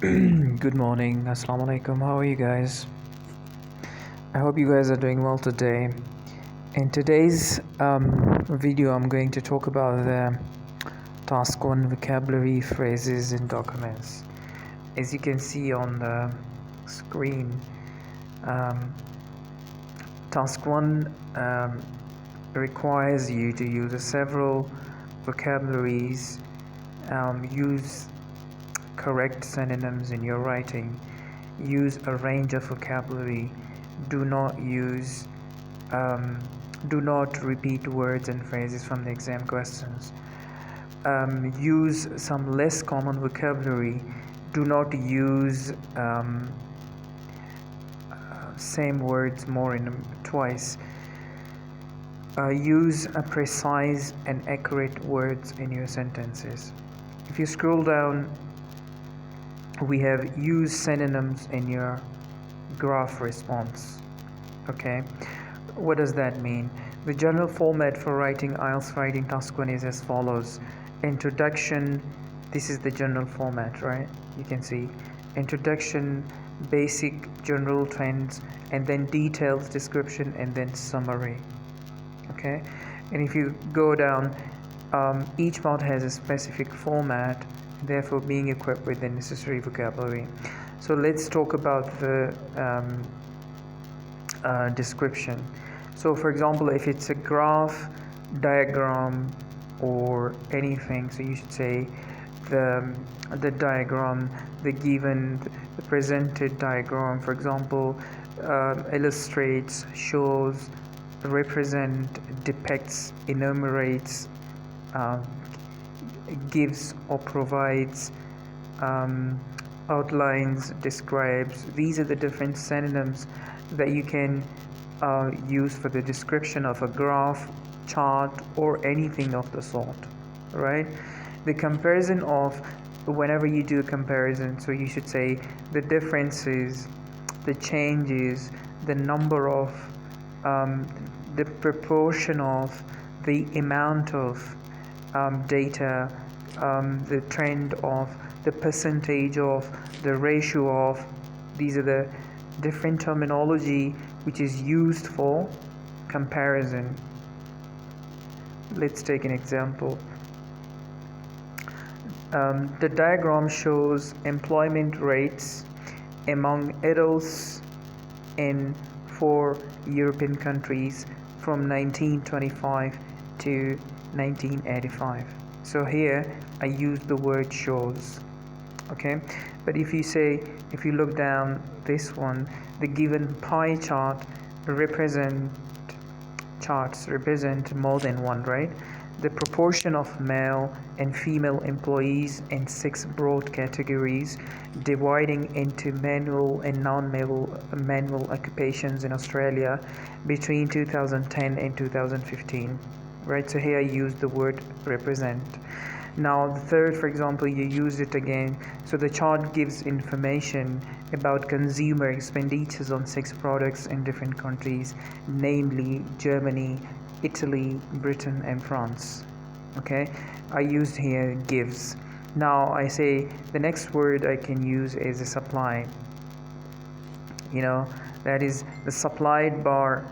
Good morning, Assalamu alaikum. How are you guys? I hope you guys are doing well today. In today's video, I'm going to talk about the task 1 vocabulary phrases in documents. As you can see on the screen, um, task 1 requires you to use several vocabularies, use correct synonyms in your writing, use a range of vocabulary, do not repeat words and phrases from the exam questions, use some less common vocabulary, do not use same words more in twice, use a precise and accurate words in your sentences. If you scroll down, we have use synonyms in your graph response. Okay, what does that mean? The general format for writing IELTS writing task 1 is as follows. Introduction, this is the general format, right? You can see introduction, basic general trends, and then details, description, and then summary. Okay, and if you go down, each part has a specific format, therefore being equipped with the necessary vocabulary. So let's talk about the description. So for example, if it's a graph, diagram, or anything, so you should say the diagram, the given, the presented diagram, for example, illustrates, shows, represent, depicts, enumerates, gives or provides, outlines, describes. These are the different synonyms that you can use for the description of a graph, chart, or anything of the sort, right? The comparison of, whenever you do a comparison, so you should say the differences, the changes, the number of, the proportion of, the amount of data, the trend of, the percentage of, the ratio of. These are the different terminology which is used for comparison. Let's take an example. The diagram shows employment rates among adults in 4 European countries from 1925 to 1985. So here I use the word shows. Okay, but if you look down this one, the given pie chart charts represent more than one, right? The proportion of male and female employees in 6 broad categories, dividing into manual and non-manual occupations in Australia between 2010 and 2015, right? So here I use the word represent. Now the third, for example, you use it again. So the chart gives information about consumer expenditures on 6 products in different countries, namely Germany, Italy, Britain, and France. Okay, I used here gives. Now I say the next word I can use is a supply. That is the supplied bar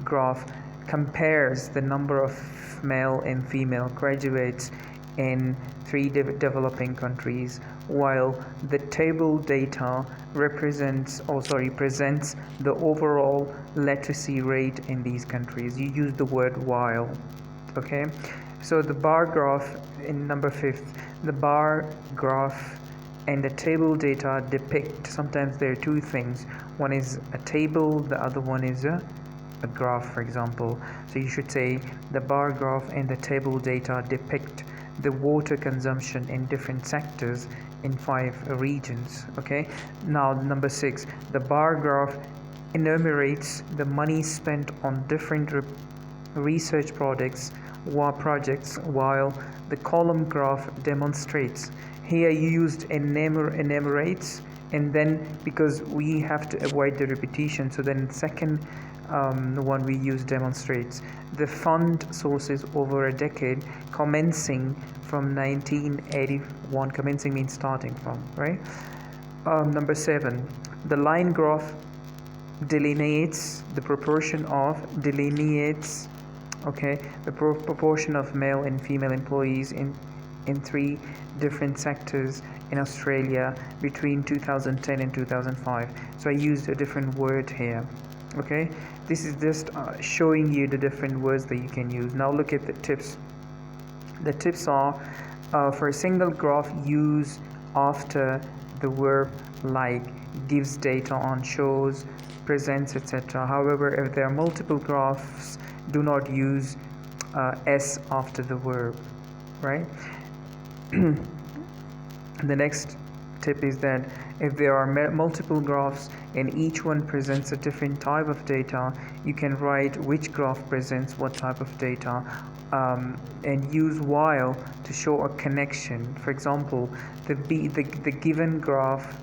graph compares the number of male and female graduates in 3 developing countries, while the table data presents the overall literacy rate in these countries. You use the word while. Okay, so the bar graph in number 5, the bar graph and the table data depict. Sometimes there are two things. One is a table, the other one is a graph, for example. So you should say the bar graph and the table data depict the water consumption in different sectors in 5 regions. Okay, now number 6, the bar graph enumerates the money spent on different research projects, while the column graph demonstrates. Here you used enumerates, and then because we have to avoid the repetition, so then second one we use demonstrates. The fund sources over a decade, commencing from 1981. Commencing means starting from, right? Number 7, the line graph delineates the proportion of delineates okay the proportion of male and female employees in 3 different sectors in Australia between 2010 and 2005. So I used a different word here. Okay, this is just showing you the different words that you can use. Now look at the tips. The tips are, for a single graph, use after the verb like, gives data on, shows, presents, etc. However, if there are multiple graphs, do not use s after the verb, right? The next tip is that if there are multiple graphs and each one presents a different type of data, you can write which graph presents what type of data, and use while to show a connection. For example, the given graph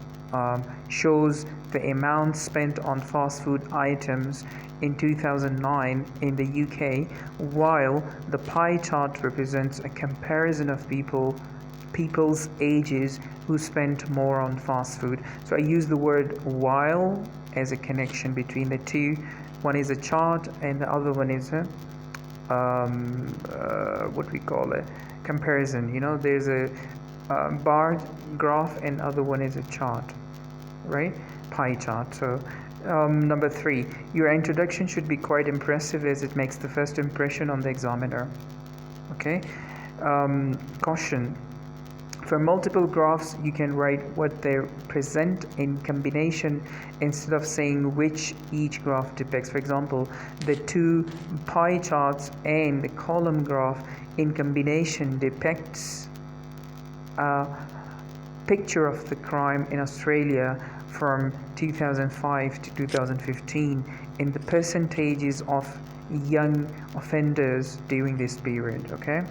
shows the amount spent on fast food items in 2009 in the UK, while the pie chart represents a comparison of people's ages who spent more on fast food. So I use the word while as a connection between the two. One is a chart and the other one is a what we call a comparison. There's a bar graph and other one is a chart, right? Pie chart. So number 3, your introduction should be quite impressive as it makes the first impression on the examiner. Okay. Caution. For multiple graphs, you can write what they present in combination instead of saying which each graph depicts. For example, the 2 pie charts and the column graph in combination depicts a picture of the crime in Australia from 2005 to 2015 in the percentages of young offenders during this period. Okay.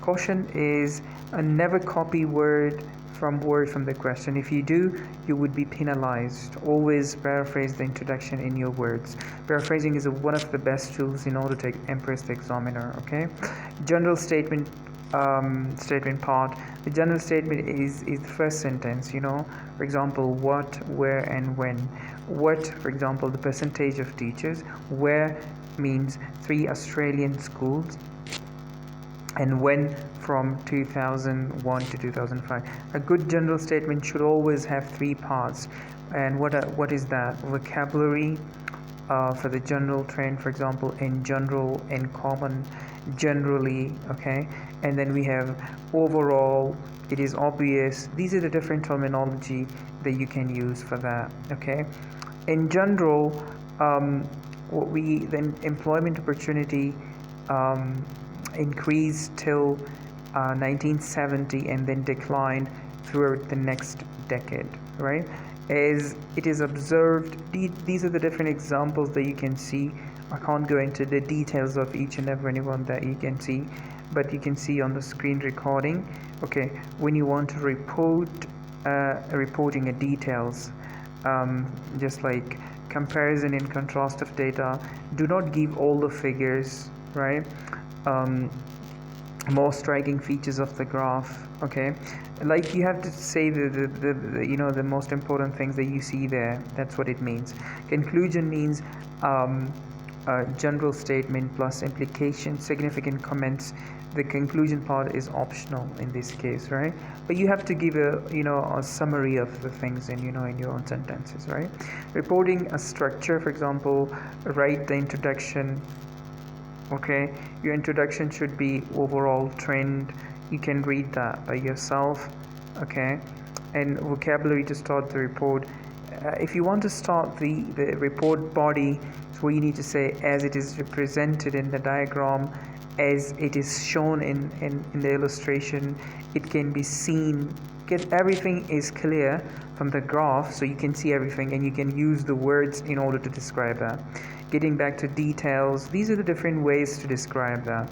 Caution is never copy word from the question. If you do, you would be penalized. Always paraphrase the introduction in your words. Paraphrasing is one of the best tools in order to impress the examiner. Okay. General statement part. The general statement is the first sentence. For example, what, where, and when. What, for example, the percentage of teachers. Where means 3 Australian schools, and when from 2001 to 2005. A good general statement should always have 3 parts. And what is that? Vocabulary for the general trend, for example, in general, in common, generally. Okay. And then we have overall, it is obvious. These are the different terminology that you can use for that. Okay. In general, then employment opportunity increased till 1970 and then declined throughout the next decade, right? As it is observed, these are the different examples that you can see. I can't go into the details of each and every one that you can see, but you can see on the screen recording. Okay, when you want to report reporting details, just like comparison and contrast of data, do not give all the figures, right? More striking features of the graph. Okay, like you have to say the most important things that you see there. That's what it means. Conclusion means general statement plus implication, significant comments. The conclusion part is optional in this case, right? But you have to give a summary of the things in your own sentences, right? Reporting a structure, for example, write the introduction. Okay, your introduction should be overall trend. You can read that by yourself. Okay, and vocabulary to start the report. If you want to start the report body, so you need to say as it is represented in the diagram, as it is shown in the illustration, it can be seen. Everything is clear from the graph, so you can see everything and you can use the words in order to describe that. Getting back to details, these are the different ways to describe that.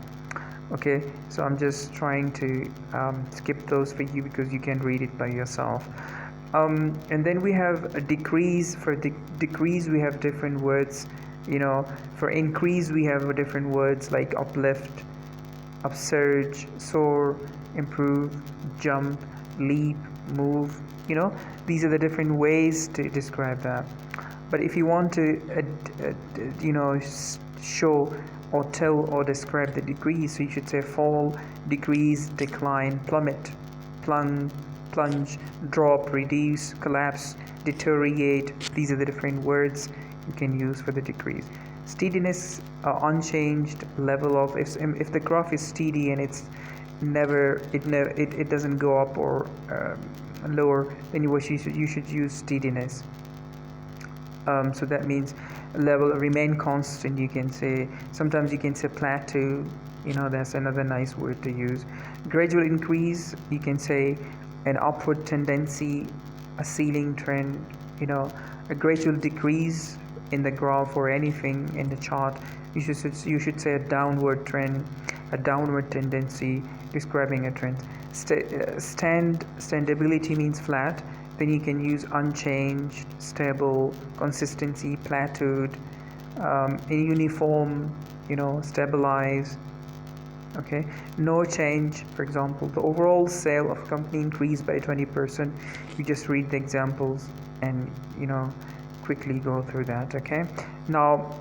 Okay, so I'm just trying to skip those for you because you can read it by yourself. And then we have a decrease. For decrease we have different words. For increase we have different words like uplift, upsurge, soar, improve, jump, leap, move, these are the different ways to describe that. But if you want to show or tell or describe the degrees, so you should say fall, decrease, decline, plummet, plunge, drop, reduce, collapse, deteriorate. These are the different words you can use for the degrees. Steadiness, unchanged level of, if the graph is steady and it doesn't go up or lower, then you should use steadiness. So that means level remain constant. You can say, sometimes you can say plateau, that's another nice word to use. Gradual increase, you can say an upward tendency, a ceiling trend. A gradual decrease in the graph or anything in the chart, you should say a downward trend, a downward tendency, describing a trend. Standability means flat. Then you can use unchanged, stable, consistency, plateaued, uniform, stabilize. Okay, no change. For example, the overall sale of company increased by 20%. You just read the examples and quickly go through that. Okay, now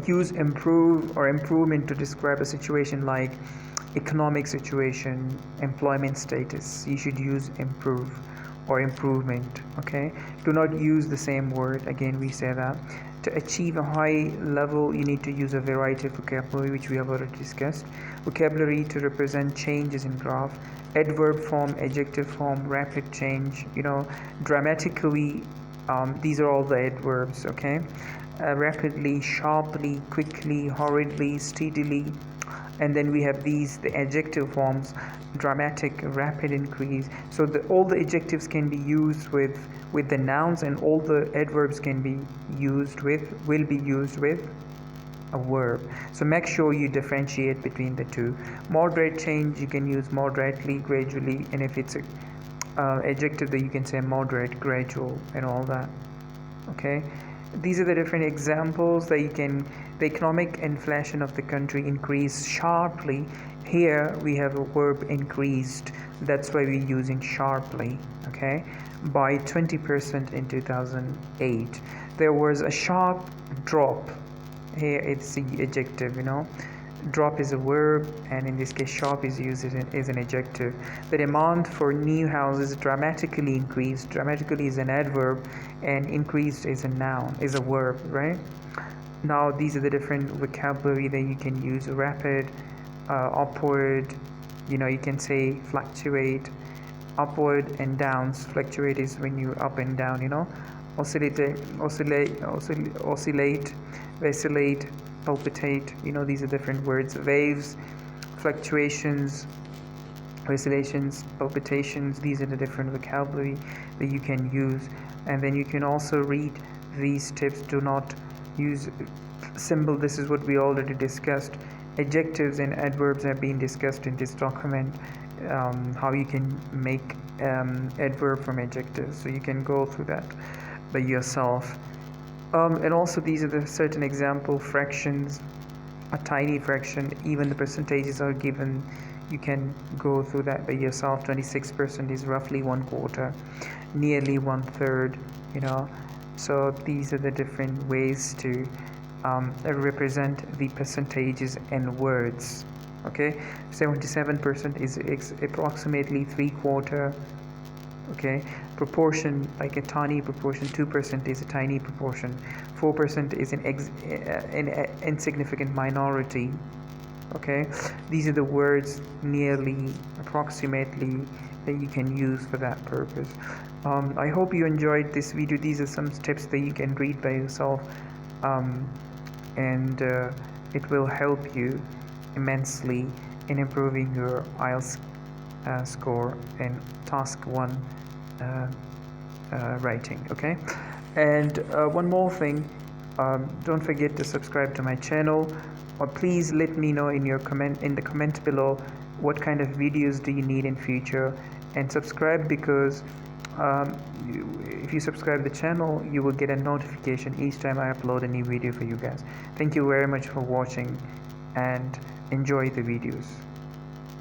use improve or improvement to describe a situation like economic situation, employment status. You should use improve or improvement. Okay, do not use the same word. Again, we say that to achieve a high level you need to use a variety of vocabulary, which we have already discussed. Vocabulary to represent changes in graph, adverb form, adjective form, rapid change, dramatically. These are all the adverbs. Okay, rapidly, sharply, quickly, hurriedly, steadily. And then we have the adjective forms: dramatic, rapid increase. So all the adjectives can be used with the nouns, and all the adverbs will be used with a verb. So make sure you differentiate between the two. Moderate change, you can use moderately, gradually, and if it's a adjective, then you can say moderate, gradual, and all that. Okay, these are the different examples that you can. The economic inflation of the country increased sharply. Here we have a verb increased, that's why we're using sharply. Okay, by 20% in 2008. There was a sharp drop. Here it's the adjective. Drop is a verb, and in this case sharp is used as an adjective. The demand for new houses dramatically increased. Dramatically is an adverb, and increased is a noun, is a verb, right? Now these are the different vocabulary that you can use. Rapid, upward, you can say fluctuate, upward and downs. Fluctuate is when you up and down, oscillate, vacillate, palpitate. These are different words. Waves, fluctuations, vacillations, palpitations. These are the different vocabulary that you can use. And then you can also read these tips. Do not use symbol. This is what we already discussed. Adjectives and adverbs have been discussed in this document. How you can make adverb from adjectives, so you can go through that by yourself. And also these are the certain example fractions. A tiny fraction, even the percentages are given. You can go through that by yourself. 26% is roughly 1/4, nearly 1/3. So these are the different ways to represent the percentages in words. Okay, 77% is approximately 3/4. Okay, proportion, like a tiny proportion. 2% is a tiny proportion. 4% is an insignificant minority. Okay, these are the words nearly, approximately, that you can use for that purpose. I hope you enjoyed this video. These are some tips that you can read by yourself, and it will help you immensely in improving your IELTS score in task 1 writing. Okay, and one more thing, don't forget to subscribe to my channel, or please let me know in the comment below what kind of videos do you need in future, and subscribe, because if you subscribe the channel, you will get a notification each time I upload a new video for you guys. Thank you very much for watching, and enjoy the videos.